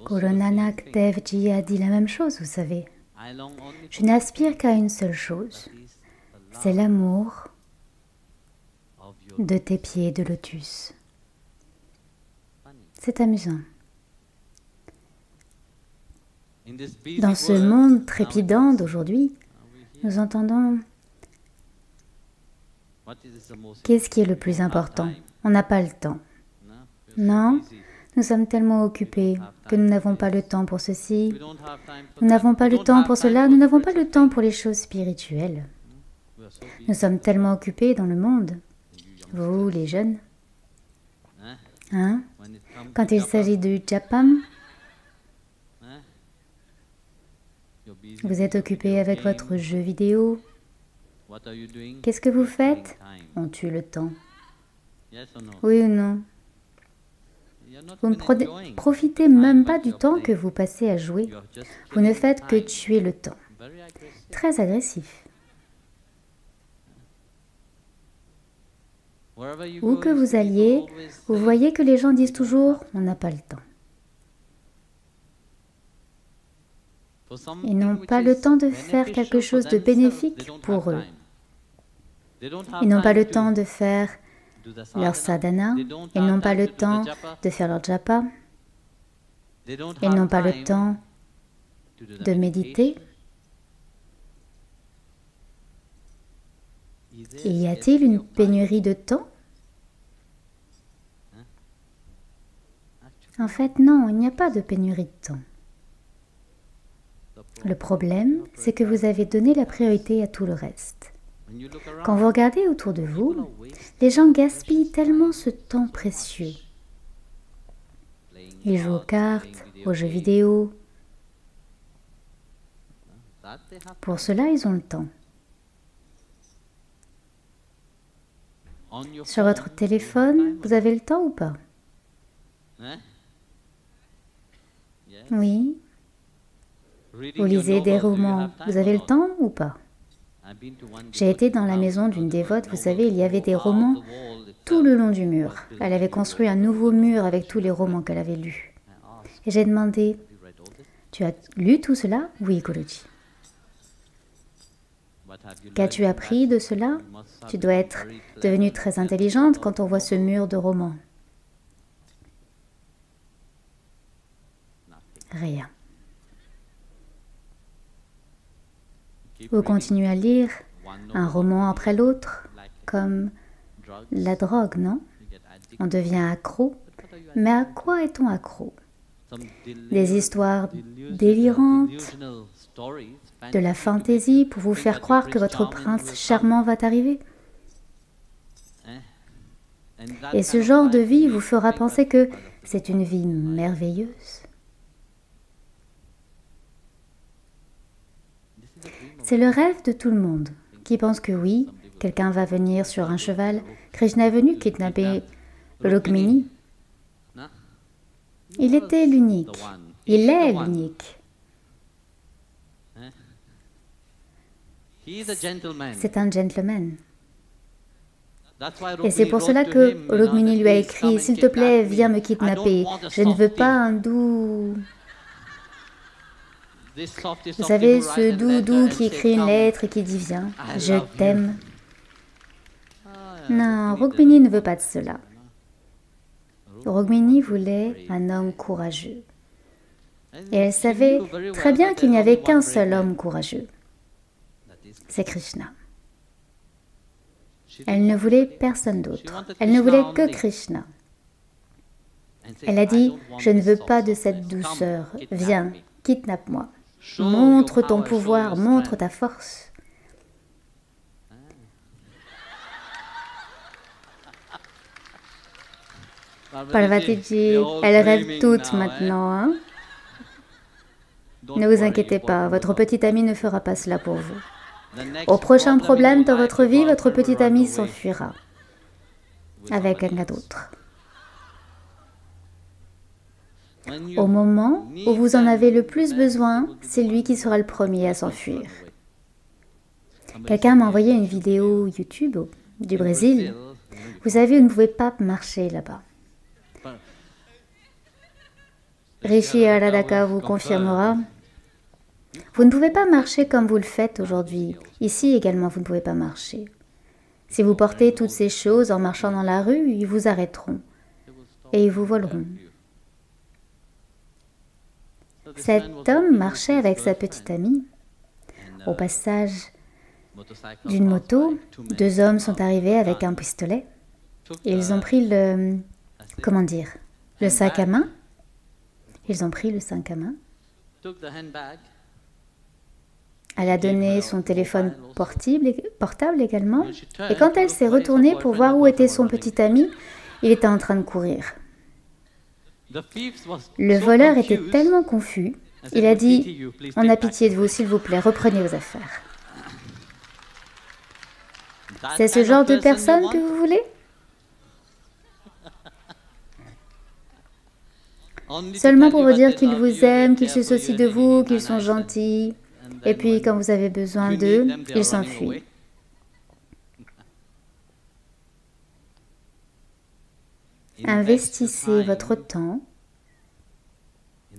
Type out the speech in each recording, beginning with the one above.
Guru Nanak Dev Ji a dit la même chose, vous savez. Je n'aspire qu'à une seule chose, c'est l'amour de tes pieds de lotus. C'est amusant. Dans ce monde trépidant d'aujourd'hui, nous entendons qu'est-ce qui est le plus important? On n'a pas le temps. Non, nous sommes tellement occupés que nous n'avons pas le temps pour ceci, nous n'avons pas le temps pour cela, nous n'avons pas le temps pour les choses spirituelles. Nous sommes tellement occupés dans le monde. Vous, les jeunes, hein? Quand il s'agit du japam, vous êtes occupé avec votre jeu vidéo. Qu'est-ce que vous faites? On tue le temps. Oui ou non? Vous ne profitez même pas du temps que vous passez à jouer. Vous ne faites que tuer le temps. Très agressif. Où que vous alliez, vous voyez que les gens disent toujours « on n'a pas le temps ». Ils n'ont pas le temps de faire quelque chose de bénéfique pour eux. Ils n'ont pas le temps de faire leur sadhana, ils n'ont pas le temps de faire leur japa, ils n'ont pas le temps de méditer. Et y a-t-il une pénurie de temps? En fait, non, il n'y a pas de pénurie de temps. Le problème, c'est que vous avez donné la priorité à tout le reste. Quand vous regardez autour de vous, les gens gaspillent tellement ce temps précieux. Ils jouent aux cartes, aux jeux vidéo. Pour cela, ils ont le temps. Sur votre téléphone, vous avez le temps ou pas? Oui. Vous lisez des romans, vous avez le temps ou pas? J'ai été dans la maison d'une dévote, vous savez, il y avait des romans tout le long du mur. Elle avait construit un nouveau mur avec tous les romans qu'elle avait lus. Et j'ai demandé, tu as lu tout cela? Oui, Guruji. Qu'as-tu appris de cela? Tu dois être devenue très intelligente quand on voit ce mur de romans. Rien. Vous continuez à lire un roman après l'autre, comme la drogue, non? On devient accro. Mais à quoi est-on accro? Des histoires délirantes, de la fantaisie pour vous faire croire que votre prince charmant va arriver. Et ce genre de vie vous fera penser que c'est une vie merveilleuse. C'est le rêve de tout le monde, qui pense que oui, quelqu'un va venir sur un cheval. Krishna est venu kidnapper Rukmini. Il était l'unique. Il est l'unique. C'est un gentleman. Et c'est pour cela que Rukmini lui a écrit « S'il te plaît, viens me kidnapper. Je ne veux pas un doux... » Vous savez, ce doudou qui écrit une lettre et qui dit « Viens, je t'aime ». Non, Rukmini ne veut pas de cela. Rukmini voulait un homme courageux. Et elle savait très bien qu'il n'y avait qu'un seul homme courageux. C'est Krishna. Elle ne voulait personne d'autre. Elle ne voulait que Krishna. Elle a dit, je ne veux pas de cette douceur. Viens, kidnappe-moi. Montre ton pouvoir, montre ta force. Parvatiji, elle rêve toute maintenant, hein? Ne vous inquiétez pas, votre petite amie ne fera pas cela pour vous. Au prochain problème dans votre vie, votre petite amie s'enfuira avec quelqu'un d'autre. Au moment où vous en avez le plus besoin, c'est lui qui sera le premier à s'enfuir. Quelqu'un m'a envoyé une vidéo YouTube du Brésil. Vous savez, vous ne pouvez pas marcher là-bas. Rishi Aradaka vous confirmera. Vous ne pouvez pas marcher comme vous le faites aujourd'hui. Ici également, vous ne pouvez pas marcher. Si vous portez toutes ces choses en marchant dans la rue, ils vous arrêteront et ils vous voleront. Cet homme marchait avec sa petite amie. Au passage d'une moto, deux hommes sont arrivés avec un pistolet. Ils ont pris le sac à main. Ils ont pris le sac à main. Elle a donné son téléphone portable également. Et quand elle s'est retournée pour voir où était son petit ami, il était en train de courir. Le voleur était tellement confus, il a dit « On a pitié de vous, s'il vous plaît, reprenez vos affaires. » C'est ce genre de personne que vous voulez? Seulement pour vous dire qu'ils vous aiment, qu'ils se soucient de vous, qu'ils sont gentils. Et puis, quand vous avez besoin d'eux, ils s'enfuient. Investissez votre temps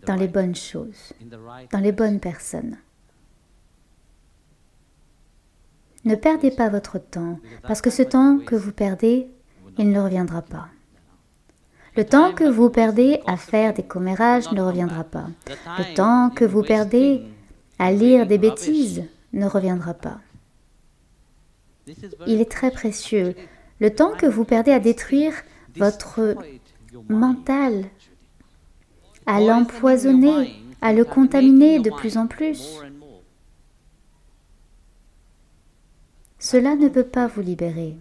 dans les bonnes choses, dans les bonnes personnes. Ne perdez pas votre temps, parce que ce temps que vous perdez, il ne reviendra pas. Le temps que vous perdez à faire des commérages ne reviendra pas. Le temps que vous perdez à lire des bêtises ne reviendra pas. Il est très précieux. Le temps que vous perdez à détruire votre mental, à l'empoisonner, à le contaminer de plus en plus, cela ne peut pas vous libérer.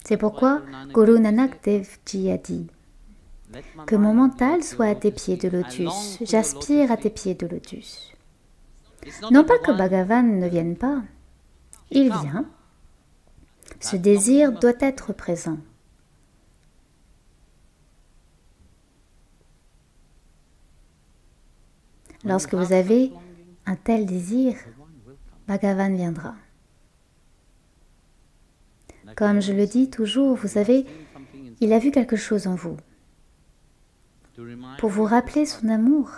C'est pourquoi Guru Nanak Dev Ji a dit que mon mental soit à tes pieds de lotus, j'aspire à tes pieds de lotus. Non pas que Bhagavan ne vienne pas, il vient. Ce désir doit être présent. Lorsque vous avez un tel désir, Bhagavan viendra. Comme je le dis toujours, vous savez, il a vu quelque chose en vous. Pour vous rappeler son amour,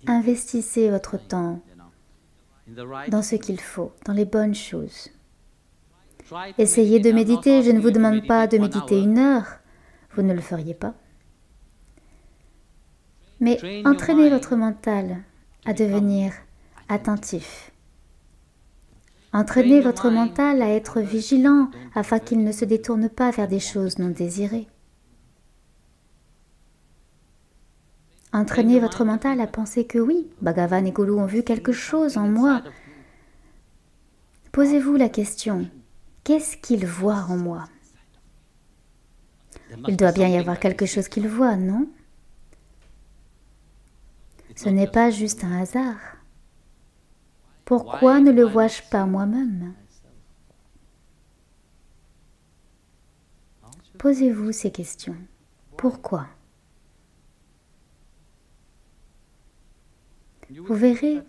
investissez votre temps dans ce qu'il faut, dans les bonnes choses. Essayez de méditer, je ne vous demande pas de méditer 1 heure, vous ne le feriez pas. Mais entraînez votre mental à devenir attentif. Entraînez votre mental à être vigilant afin qu'il ne se détourne pas vers des choses non désirées. Entraînez votre mental à penser que oui, Bhagavan et Guru ont vu quelque chose en moi. Posez-vous la question, qu'est-ce qu'ils voient en moi? Il doit bien y avoir quelque chose qu'ils voient, non? Ce n'est pas juste un hasard. Pourquoi ne le vois-je pas moi-même? Posez-vous ces questions. Pourquoi? Vous verrez,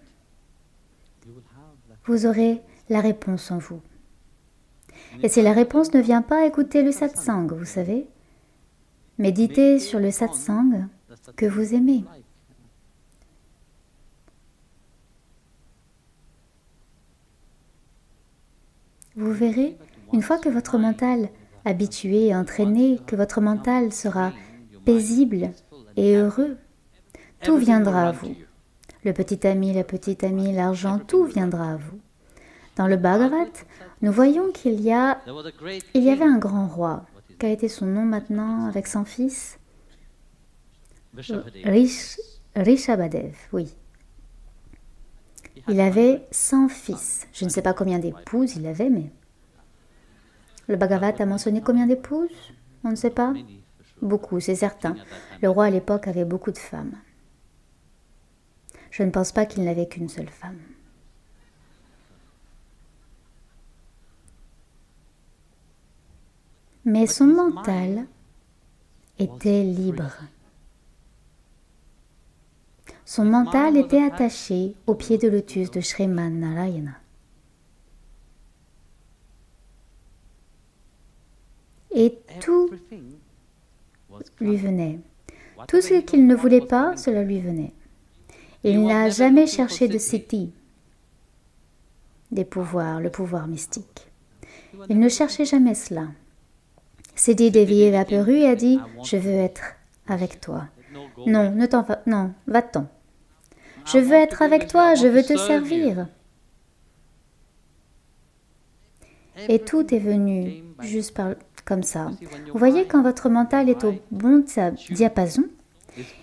vous aurez la réponse en vous. Et si la réponse ne vient pas, écoutez le satsang, vous savez. Méditez sur le satsang que vous aimez. Vous verrez, une fois que votre mental habitué et entraîné, que votre mental sera paisible et heureux, tout viendra à vous. Le petit ami, la petite amie, l'argent, tout viendra à vous. Dans le Bhagavad, nous voyons qu'il y avait un grand roi. Quel était son nom maintenant avec son fils? Rishabhadev, oui. Il avait 100 fils. Je ne sais pas combien d'épouses il avait, mais... Le Bhagavad a mentionné combien d'épouses? On ne sait pas. Beaucoup, c'est certain. Le roi à l'époque avait beaucoup de femmes. Je ne pense pas qu'il n'avait qu'une seule femme. Mais son mental était libre. Son mental était attaché au pied de lotus de Sriman Narayana. Et tout lui venait. Tout ce qu'il ne voulait pas, cela lui venait. Il n'a jamais cherché de siddhi, des pouvoirs, le pouvoir mystique. Il ne cherchait jamais cela. Siddhi Devi est apparu et a dit « Je veux être avec toi. » Non, non, va-t'en. Je veux être avec toi, je veux te servir. Et tout est venu juste comme ça. Vous voyez, quand votre mental est au bon diapason,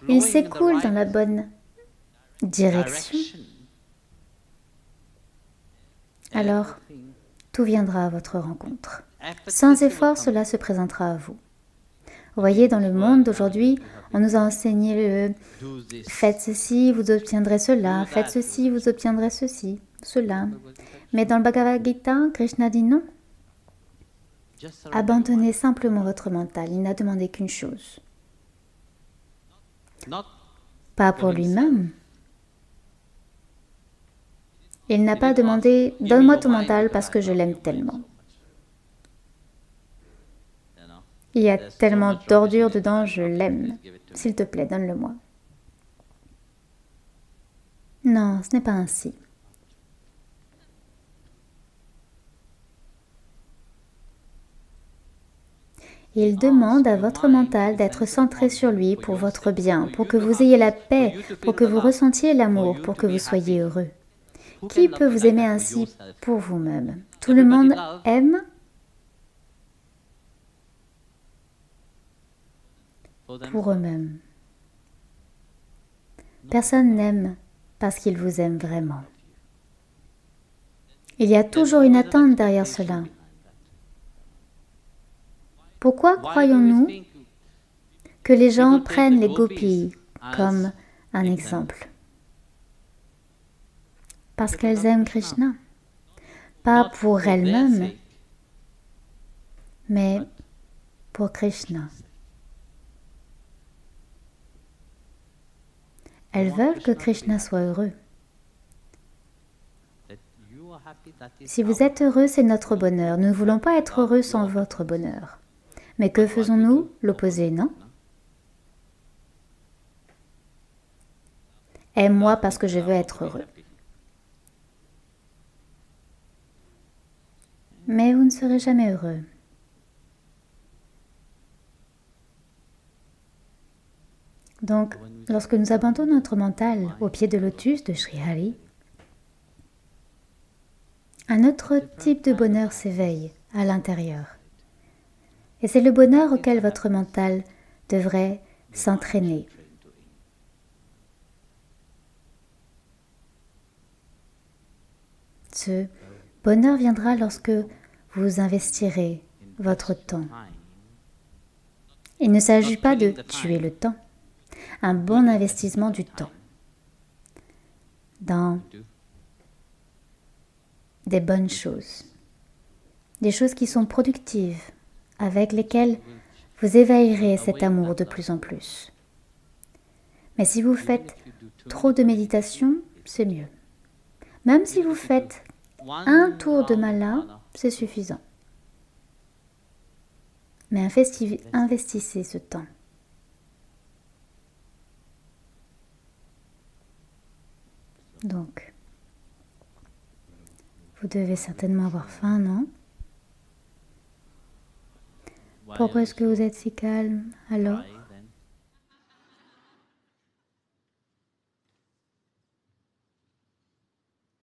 il s'écoule dans la bonne direction. Alors, tout viendra à votre rencontre. Sans effort, cela se présentera à vous. Vous voyez, dans le monde d'aujourd'hui, on nous a enseigné le « faites ceci, vous obtiendrez cela, faites ceci, vous obtiendrez ceci, cela ». Mais dans le Bhagavad Gita, Krishna dit non. Abandonnez simplement votre mental, il n'a demandé qu'une chose. Pas pour lui-même. Il n'a pas demandé « donne-moi ton mental parce que je l'aime tellement ». Il y a tellement d'ordures dedans, je l'aime. S'il te plaît, donne-le-moi. Non, ce n'est pas ainsi. Il demande à votre mental d'être centré sur lui pour votre bien, pour que vous ayez la paix, pour que vous ressentiez l'amour, pour que vous soyez heureux. Qui peut vous aimer ainsi pour vous-même? Tout le monde aime pour eux-mêmes. Personne n'aime parce qu'il vous aime vraiment. Il y a toujours une attente derrière cela. Pourquoi croyons-nous que les gens prennent les gopis comme un exemple? Parce qu'elles aiment Krishna. Pas pour elles-mêmes, mais pour Krishna. Elles veulent que Krishna soit heureux. Si vous êtes heureux, c'est notre bonheur. Nous ne voulons pas être heureux sans votre bonheur. Mais que faisons-nous? L'opposé, non? Aime-moi parce que je veux être heureux. Mais vous ne serez jamais heureux. Donc, lorsque nous abandonnons notre mental au pied de lotus de Sri Hari, un autre type de bonheur s'éveille à l'intérieur. Et c'est le bonheur auquel votre mental devrait s'entraîner. Ce bonheur viendra lorsque vous investirez votre temps. Il ne s'agit pas de tuer le temps. Un bon investissement du temps dans des bonnes choses, des choses qui sont productives, avec lesquelles vous éveillerez cet amour de plus en plus. Mais si vous faites trop de méditation, c'est mieux. Même si vous faites un tour de mala, c'est suffisant. Mais investissez ce temps. Donc, vous devez certainement avoir faim, non? Pourquoi est-ce que vous êtes si calme alors?